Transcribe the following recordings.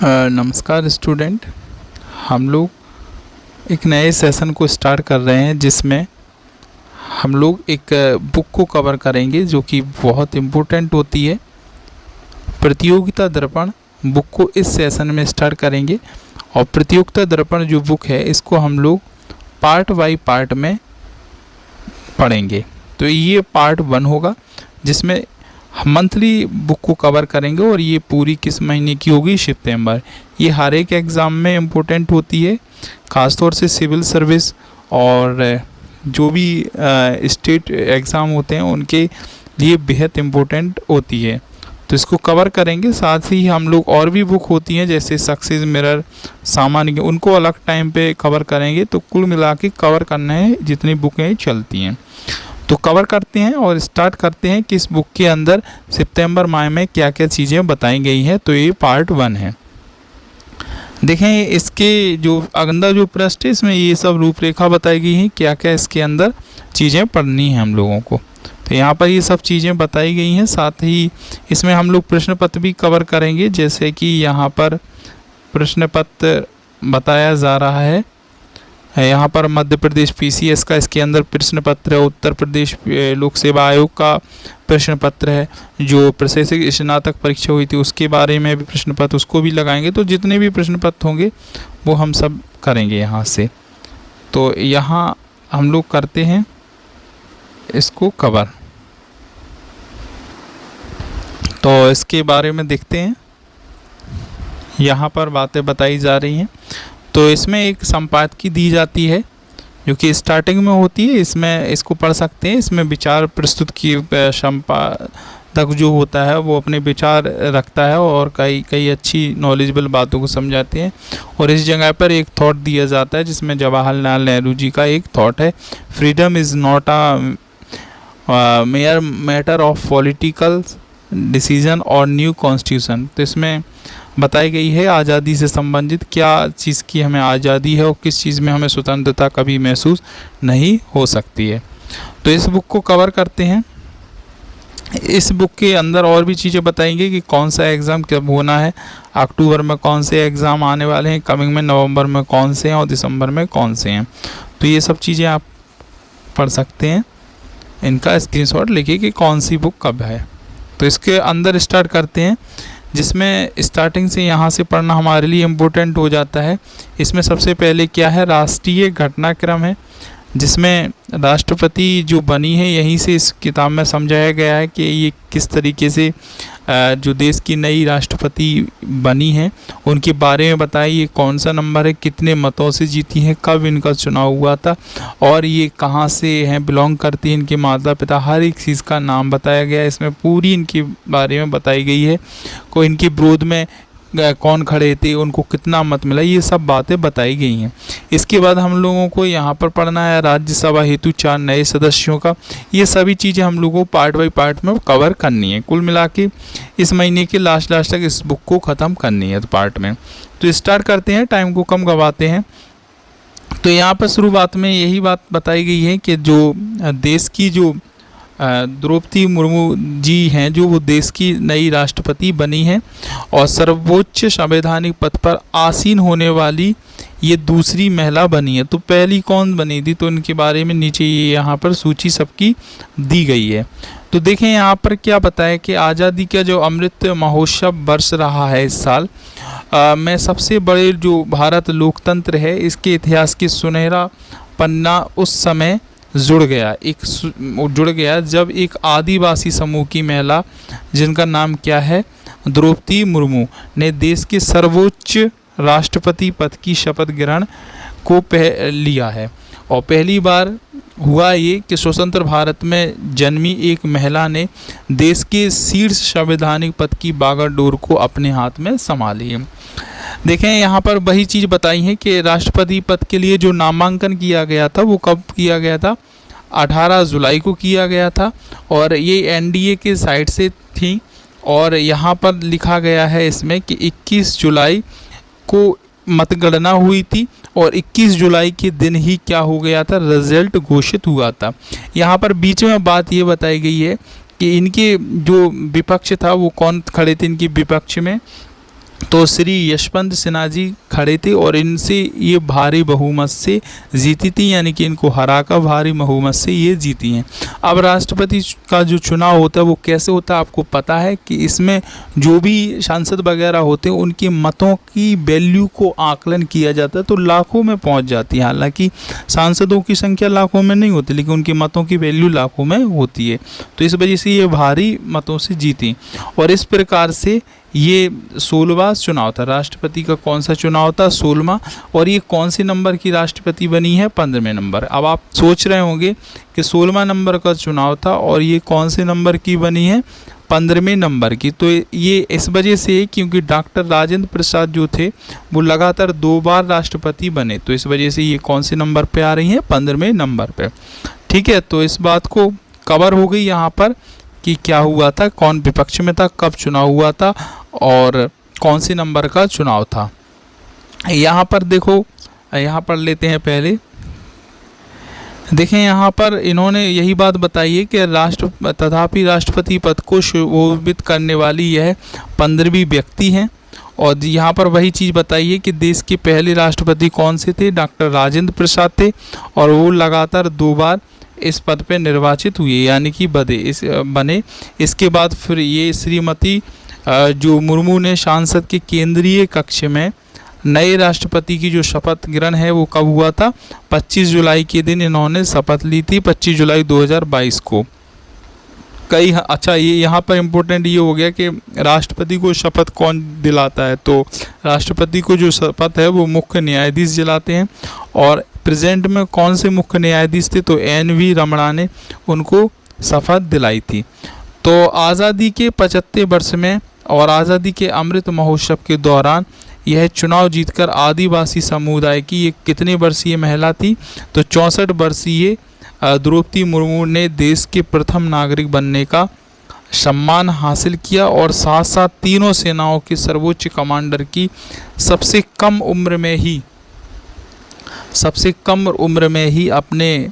नमस्कार स्टूडेंट। हम लोग एक नए सेशन को स्टार्ट कर रहे हैं जिसमें हम लोग एक बुक को कवर करेंगे जो कि बहुत इम्पोर्टेंट होती है। प्रतियोगिता दर्पण बुक को इस सेशन में स्टार्ट करेंगे और प्रतियोगिता दर्पण जो बुक है इसको हम लोग पार्ट बाय पार्ट में पढ़ेंगे। तो ये पार्ट 1 होगा जिसमें मंथली बुक को कवर करेंगे और ये पूरी किस महीने की होगी? सितंबर। ये हर एक एग्ज़ाम में इम्पोर्टेंट होती है, ख़ासतौर से सिविल सर्विस और जो भी स्टेट एग्ज़ाम होते हैं उनके लिए बेहद इम्पोर्टेंट होती है। तो इसको कवर करेंगे। साथ ही हम लोग और भी बुक होती हैं जैसे सक्सेस मिरर, सामान्य, उनको अलग टाइम पे कवर करेंगे। तो कुल मिला के कवर करना है जितनी बुकें चलती हैं। तो कवर करते हैं और स्टार्ट करते हैं कि इस बुक के अंदर सितंबर माह में क्या क्या चीज़ें बताई गई हैं। तो ये पार्ट 1 है। देखें इसके जो अंदर जो पृष्ठ है इसमें ये सब रूपरेखा बताई गई है, क्या क्या इसके अंदर चीज़ें पढ़नी हैं हम लोगों को। तो यहाँ पर ये सब चीज़ें बताई गई हैं। साथ ही इसमें हम लोग प्रश्न पत्र भी कवर करेंगे, जैसे कि यहाँ पर प्रश्न पत्र बताया जा रहा है। यहाँ पर मध्य प्रदेश पीसीएस का इसके अंदर प्रश्न पत्र है, उत्तर प्रदेश लोक सेवा आयोग का प्रश्न पत्र है, जो प्रशासनिक स्नातक परीक्षा हुई थी उसके बारे में भी प्रश्न पत्र, उसको भी लगाएंगे। तो जितने भी प्रश्न पत्र होंगे वो हम सब करेंगे यहाँ से। तो यहाँ हम लोग करते हैं इसको कवर। तो इसके बारे में देखते हैं, यहाँ पर बातें बताई जा रही हैं। तो इसमें एक संपादकी दी जाती है जो कि स्टार्टिंग में होती है, इसमें इसको पढ़ सकते हैं। इसमें विचार प्रस्तुत की संपादक जो होता है वो अपने विचार रखता है और कई अच्छी नॉलेजेबल बातों को समझाते हैं। और इस जगह पर एक थॉट दिया जाता है जिसमें जवाहरलाल नेहरू जी का एक थॉट है, freedom is not a mayor matter of political decision और न्यू कॉन्स्टिट्यूशन। तो इसमें बताई गई है आज़ादी से संबंधित क्या चीज़ की हमें आज़ादी है और किस चीज़ में हमें स्वतंत्रता कभी महसूस नहीं हो सकती है। तो इस बुक को कवर करते हैं। इस बुक के अंदर और भी चीज़ें बताएंगे कि कौन सा एग्ज़ाम कब होना है, अक्टूबर में कौन से एग्ज़ाम आने वाले हैं, कमिंग में नवंबर में कौन से हैं और दिसंबर में कौन से हैं। तो ये सब चीज़ें आप पढ़ सकते हैं, इनका स्क्रीनशॉट लेके कि कौन सी बुक कब है। तो इसके अंदर स्टार्ट करते हैं, जिसमें स्टार्टिंग से यहाँ से पढ़ना हमारे लिए इम्पोर्टेंट हो जाता है। इसमें सबसे पहले क्या है, राष्ट्रीय घटनाक्रम है, जिसमें राष्ट्रपति जो बनी है यहीं से इस किताब में समझाया गया है कि ये किस तरीके से जो देश की नई राष्ट्रपति बनी है उनके बारे में बताइए, ये कौन सा नंबर है, कितने मतों से जीती हैं, कब इनका चुनाव हुआ था और ये कहाँ से हैं, बिलोंग करती हैं, इनके माता पिता, हर एक चीज़ का नाम बताया गया है। इसमें पूरी इनके बारे में बताई गई है, को इनके विरोध में कौन खड़े थे, उनको कितना मत मिला, ये सब बातें बताई गई हैं। इसके बाद हम लोगों को यहाँ पर पढ़ना है राज्यसभा हेतु 4 नए सदस्यों का। ये सभी चीज़ें हम लोगों को पार्ट बाय पार्ट में कवर करनी है। कुल मिला के इस महीने के लास्ट तक इस बुक को ख़त्म करनी है तो पार्ट में। तो स्टार्ट करते हैं, टाइम को कम गवाते हैं। तो यहाँ पर शुरुआत में यही बात बताई गई है कि जो देश की जो द्रौपदी मुर्मू जी हैं, जो वो देश की नई राष्ट्रपति बनी हैं और सर्वोच्च संवैधानिक पद पर आसीन होने वाली ये दूसरी महिला बनी है। तो पहली कौन बनी थी, तो इनके बारे में नीचे ये यहाँ पर सूची सबकी दी गई है। तो देखें यहाँ पर क्या बताया कि आज़ादी का जो अमृत महोत्सव वर्ष रहा है इस साल में सबसे बड़े जो भारत लोकतंत्र है इसके इतिहास की सुनहरा पन्ना उस समय जुड़ गया जब एक आदिवासी समूह की महिला जिनका नाम क्या है, द्रौपदी मुर्मू, ने देश के सर्वोच्च राष्ट्रपति पद की शपथ ग्रहण को लिया है। और पहली बार हुआ ये कि स्वतंत्र भारत में जन्मी एक महिला ने देश के शीर्ष संवैधानिक पद की बागडोर को अपने हाथ में संभाली है। देखें यहाँ पर वही चीज़ बताई है कि राष्ट्रपति पद के लिए जो नामांकन किया गया था वो कब किया गया था, 18 जुलाई को किया गया था और ये एनडीए के साइड से थी। और यहाँ पर लिखा गया है इसमें कि 21 जुलाई को मतगणना हुई थी और 21 जुलाई के दिन ही क्या हो गया था, रिजल्ट घोषित हुआ था। यहाँ पर बीच में बात ये बताई गई है कि इनके जो विपक्ष था वो कौन खड़े थे इनके विपक्ष में, तो श्री यशवंत सिन्हा जी खड़े थे और इनसे ये भारी बहुमत से जीती थी, यानी कि इनको हराकर भारी बहुमत से ये जीती हैं। अब राष्ट्रपति का जो चुनाव होता है वो कैसे होता है आपको पता है कि इसमें जो भी सांसद वगैरह होते हैं उनके मतों की वैल्यू को आकलन किया जाता है, तो लाखों में पहुंच जाती है। हालांकि सांसदों की संख्या लाखों में नहीं होती, लेकिन उनके मतों की वैल्यू लाखों में होती है। तो इस वजह से ये भारी मतों से जीती और इस प्रकार से ये 16वां चुनाव था। राष्ट्रपति का कौन सा चुनाव था? 16वां। और ये कौन से नंबर की राष्ट्रपति बनी है? 15वें नंबर। अब आप सोच रहे होंगे कि 16वां नंबर का चुनाव था और ये कौन से नंबर की बनी है? 15वें नंबर की। तो ये इस वजह से क्योंकि डॉक्टर राजेंद्र प्रसाद जो थे वो लगातार 2 बार राष्ट्रपति बने, तो इस वजह से ये कौन से नंबर पे आ रही हैं? 15वें नंबर पे। ठीक है, तो इस बात को कवर हो गई यहाँ पर कि क्या हुआ था, कौन विपक्ष में था, कब चुनाव हुआ था और कौन से नंबर का चुनाव था। यहाँ पर देखो, यहाँ पर लेते हैं पहले। देखें यहाँ पर इन्होंने यही बात बताई है कि तथापि राष्ट्रपति पद को सुशोभित करने वाली यह 15वीं व्यक्ति हैं। और यहाँ पर वही चीज़ बताई है कि देश के पहले राष्ट्रपति कौन से थे? डॉक्टर राजेंद्र प्रसाद थे और वो लगातार 2 बार इस पद पे निर्वाचित हुए, यानी कि बने। इसके बाद फिर ये श्रीमती जो मुर्मू ने सांसद के केंद्रीय कक्ष में नए राष्ट्रपति की जो शपथ ग्रहण है वो कब हुआ था? 25 जुलाई के दिन इन्होंने शपथ ली थी, 25 जुलाई 2022 को। अच्छा, ये यहाँ पर इम्पोर्टेंट ये हो गया कि राष्ट्रपति को शपथ कौन दिलाता है? तो राष्ट्रपति को जो शपथ है वो मुख्य न्यायाधीश दिलाते हैं। और प्रेजेंट में कौन से मुख्य न्यायाधीश थे? तो NV रमणा ने उनको शपथ दिलाई थी। तो आज़ादी के 75 वर्ष में और आज़ादी के अमृत महोत्सव के दौरान यह चुनाव जीतकर आदिवासी समुदाय की एक कितने वर्षीय महिला थी? तो 64 वर्षीय द्रौपदी मुर्मू ने देश के प्रथम नागरिक बनने का सम्मान हासिल किया और साथ साथ तीनों सेनाओं के सर्वोच्च कमांडर की सबसे कम उम्र में ही अपने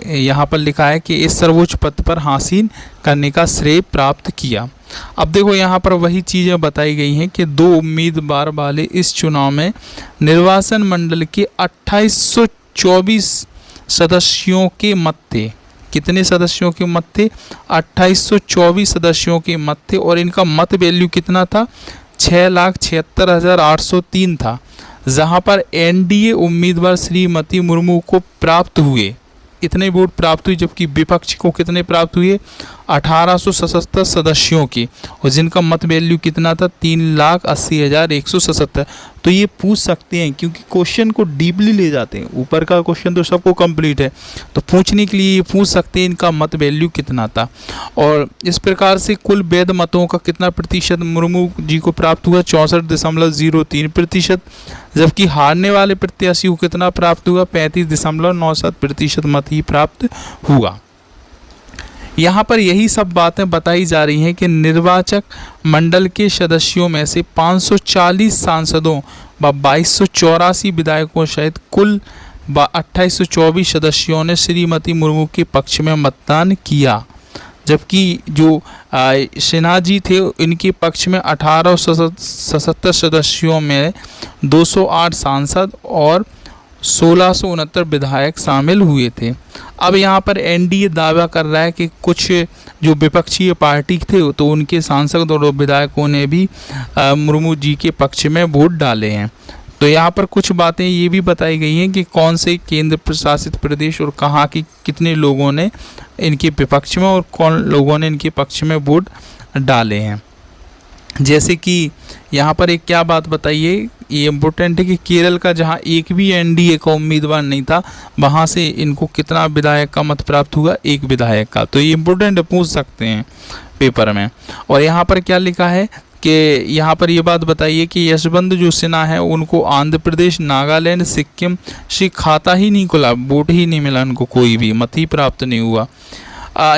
यहाँ पर लिखा है कि इस सर्वोच्च पद पर हासिल करने का श्रेय प्राप्त किया। अब देखो यहाँ पर वही चीज़ें बताई गई हैं कि 2 उम्मीदवार वाले इस चुनाव में निर्वाचन मंडल के 2824 सदस्यों के मत थे। कितने सदस्यों के मत थे? 2824 सदस्यों के मत थे और इनका मत वैल्यू कितना था? 6,76,803 था, जहां पर NDA उम्मीदवार श्रीमती मुर्मू को प्राप्त हुए, इतने वोट प्राप्त हुए, जबकि विपक्ष को कितने प्राप्त हुए? 1877 सदस्यों की, और जिनका मत वैल्यू कितना था? 3,80,177। तो ये पूछ सकते हैं क्योंकि क्वेश्चन को डीपली ले जाते हैं, ऊपर का क्वेश्चन तो सबको कंप्लीट है, तो पूछने के लिए ये पूछ सकते हैं इनका मत वैल्यू कितना था। और इस प्रकार से कुल वैध मतों का कितना प्रतिशत मुर्मू जी को प्राप्त हुआ? 64.03%, जबकि हारने वाले प्रत्याशी को कितना प्राप्त हुआ? 35.97% मत ही प्राप्त हुआ। यहाँ पर यही सब बातें बताई जा रही हैं कि निर्वाचक मंडल के सदस्यों में से 540 सांसदों व 2284 विधायकों सहित कुल 2824 सदस्यों ने श्रीमती मुर्मू के पक्ष में मतदान किया, जबकि जो सिन्हा जी थे इनके पक्ष में 1877 सदस्यों में 208 सांसद और 1669 विधायक शामिल हुए थे। अब यहाँ पर NDA दावा कर रहा है कि कुछ जो विपक्षीय पार्टी थे तो उनके सांसद और विधायकों ने भी मुर्मू जी के पक्ष में वोट डाले हैं। तो यहाँ पर कुछ बातें ये भी बताई गई हैं कि कौन से केंद्र प्रशासित प्रदेश और कहाँ की कितने लोगों ने इनके विपक्ष में और कौन लोगों ने इनके पक्ष में वोट डाले हैं। जैसे कि यहाँ पर एक क्या बात बताइए, ये इम्पोर्टेंट है कि केरल का जहाँ एक भी NDA का उम्मीदवार नहीं था वहाँ से इनको कितना विधायक का मत प्राप्त हुआ? 1 विधायक का। तो ये इम्पोर्टेंट है, पूछ सकते हैं पेपर में। और यहाँ पर क्या लिखा है कि यहाँ पर ये बात बताइए कि यशवंत जो सिन्हा है उनको आंध्र प्रदेश, नागालैंड, सिक्किम से खाता ही नहीं खुला, वोट ही नहीं मिला, उनको कोई भी मत ही प्राप्त नहीं हुआ।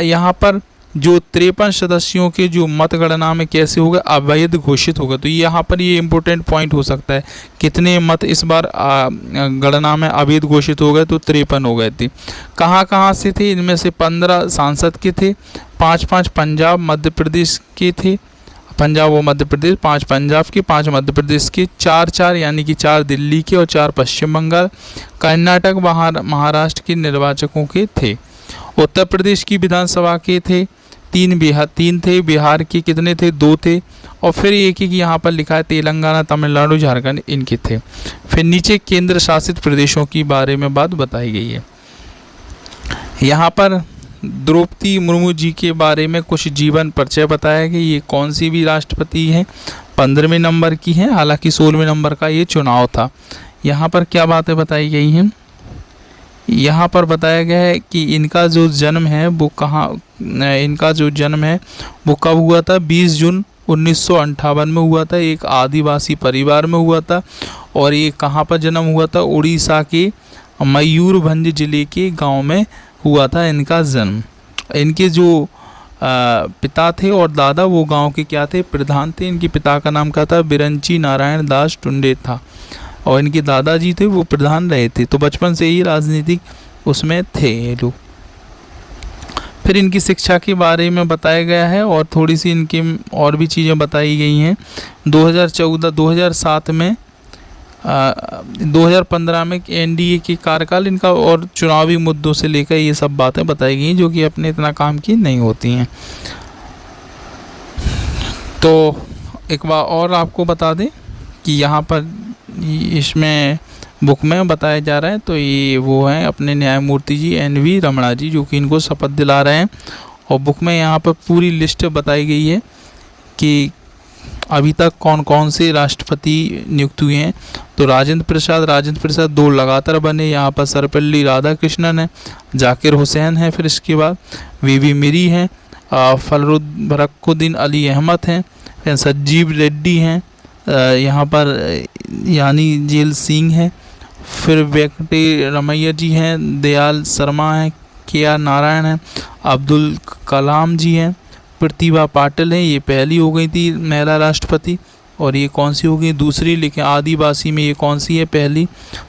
यहाँ पर जो 53 सदस्यों के जो मतगणना में कैसे होगा? अवैध घोषित होगा। तो यहाँ पर ये इम्पोर्टेंट पॉइंट हो सकता है, कितने मत इस बार गणना में अवैध घोषित हो गए? तो 53 हो गए थे। कहाँ से थे? इनमें से 15 सांसद के थे, 5 पंजाब मध्य प्रदेश के थे, पंजाब और मध्य प्रदेश, 5 पंजाब के, 5 मध्य प्रदेश के, 4 यानी कि 4 दिल्ली के और 4 पश्चिम बंगाल, कर्नाटक, महाराष्ट्र के निर्वाचकों के थे। उत्तर प्रदेश की विधानसभा के थे 3 थे, बिहार के कितने थे 2 थे, और फिर एक यहाँ पर लिखा है तेलंगाना, तमिलनाडु, झारखंड इनके थे। फिर नीचे केंद्र शासित प्रदेशों की बारे में बात बताई गई है। यहाँ पर द्रौपदी मुर्मू जी के बारे में कुछ जीवन परिचय बताया कि ये कौन सी भी राष्ट्रपति हैं, 15वें नंबर की हैं, हालांकि 16वें नंबर का ये चुनाव था। यहाँ पर क्या बातें बताई गई हैं, यहाँ पर बताया गया है कि इनका जो जन्म है वो कब हुआ था, 20 जून 1958 में हुआ था, एक आदिवासी परिवार में हुआ था। और ये कहाँ पर जन्म हुआ था, उड़ीसा के मयूरभंज जिले के गांव में हुआ था इनका जन्म। इनके जो पिता थे और दादा वो गांव के क्या थे, प्रधान थे। इनके पिता का नाम क्या था, बिरंची नारायण दास टुंडे था, और इनके दादाजी थे वो प्रधान रहे थे। तो बचपन से ही राजनीतिक उसमें थे ये लोग। फिर इनकी शिक्षा के बारे में बताया गया है और थोड़ी सी इनकी और भी चीज़ें बताई गई हैं। 2014-2007 में 2015 में एनडीए के कार्यकाल इनका और चुनावी मुद्दों से लेकर ये सब बातें बताई गई जो कि अपने इतना काम की नहीं होती हैं। तो एक बार और आपको बता दें कि यहाँ पर इसमें बुक में बताया जा रहा है, तो ये वो हैं अपने न्यायमूर्ति जी NV रमणा जी, जो कि इनको शपथ दिला रहे हैं। और बुक में यहाँ पर पूरी लिस्ट बताई गई है कि अभी तक कौन कौन से राष्ट्रपति नियुक्त हुए हैं। तो राजेंद्र प्रसाद 2 लगातार बने। यहाँ पर सर्वपल्ली राधाकृष्णन है, जाकिर हुसैन है, फिर इसके बाद VV मिरी हैं, फखरुद्दीन अली अहमद हैं, फिर संजीव रेड्डी हैं, यहाँ पर यानी जेल सिंह है, फिर वेंकटे रमैया जी हैं, दयाल शर्मा हैं, KR नारायण हैं, अब्दुल कलाम जी हैं, प्रतिभा पाटिल हैं, ये पहली हो गई थी महिला राष्ट्रपति, और ये कौन सी हो गई, दूसरी। लेकिन आदिवासी में ये कौन सी है, पहली।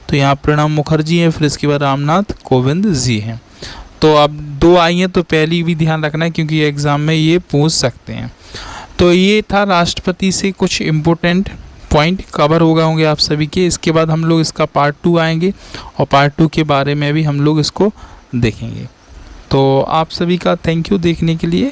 तो यहाँ प्रणब मुखर्जी हैं, फिर इसके बाद रामनाथ कोविंद जी हैं। तो अब 2 आई हैं, तो पहली भी ध्यान रखना है क्योंकि एग्ज़ाम में ये पूछ सकते हैं। तो ये था राष्ट्रपति से कुछ इम्पोर्टेंट पॉइंट कवर हो गए होंगे आप सभी के। इसके बाद हम लोग इसका पार्ट 2 आएंगे और पार्ट 2 के बारे में भी हम लोग इसको देखेंगे। तो आप सभी का थैंक यू देखने के लिए।